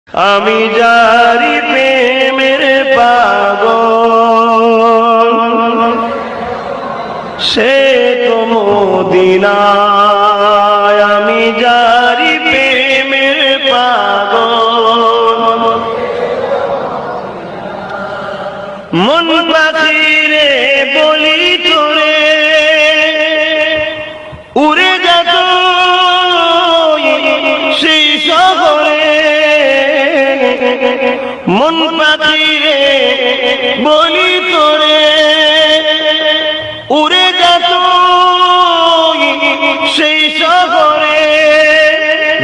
আমি যারি প্রেমের পাগল, সে তো মদিনায়। আমি যারি প্রেমের পাগল, মন পাখিরে বলি তোরে উড়ে যেত সেই শহরে। মন পাখিরে বলি তোরে উড়ে যেত সেই শহরে।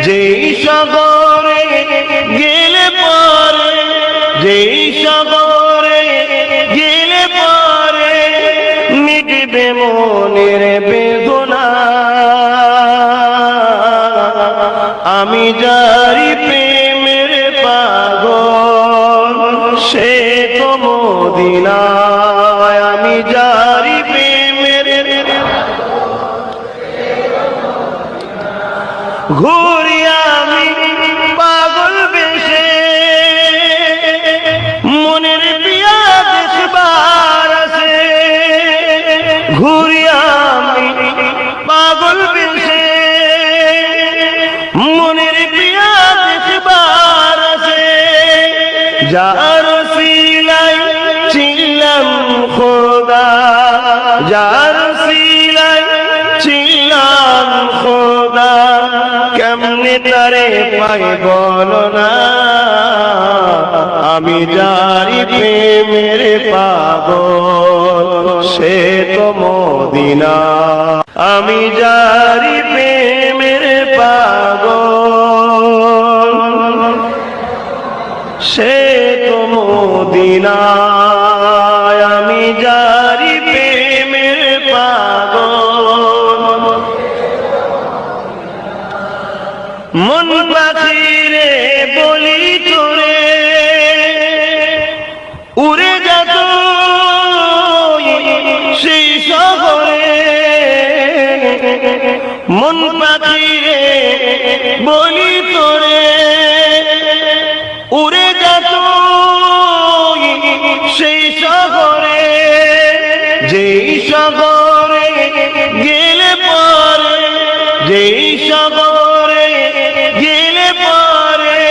যেই শহরে গেলে পরে, যেই শহরে গেলে পরে মিটবে মনের বেদনা। আমি যারি প্রেমের পাগল, সে তো মদিনায়। আমি যারি প্রেমের ঘুরি আমি পাগল বেশে, মনের পিয়া দেখবার আছে। ঘুরি আমি পাগল বেশে, মনের পিয়া দেখবার আছে। যার সিলাই ছিলাম খোদা, যার সিলাই ছিলাম খোদা, কেমনে তারে পাই বলো না। আমি যারি প্রেমের পাগল, সে তো মদিনা। আমি যারি প্রেমের পাগল, সে তো মদিনা। আমি যারি প্রেমের পাগল, মন পাখিরে বলি তোরে উড়ে যেত সেই শহরে। মন পাখিরে বলি তোরে উড়ে যেত সেই শহরে। যেই শহরে গেলে পরে, যেই শহরে গেলে পরে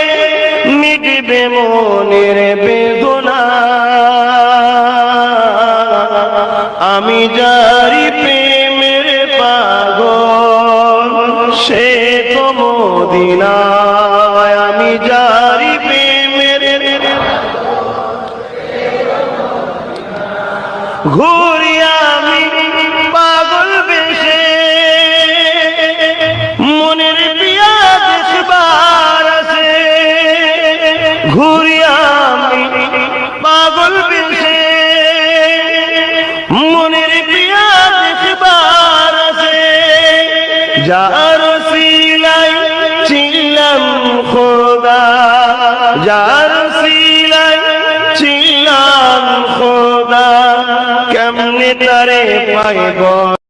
মিটবে মনের বেদনা। আমি যারি প্রেমের পাগল, সে তো মদিনায়। আমি যারি প্রেমের ঘুরি আমি পাগল বেশে, মনের পিয়া দেখবার আছে। ঘুরি আমি পাগল বেশে, মনের পিয়া দেখবার আছে। যার সিলাই ছিলাম খোদা, যার সিলাই ছিলাম খোদা, কেমনে তারে পাইব।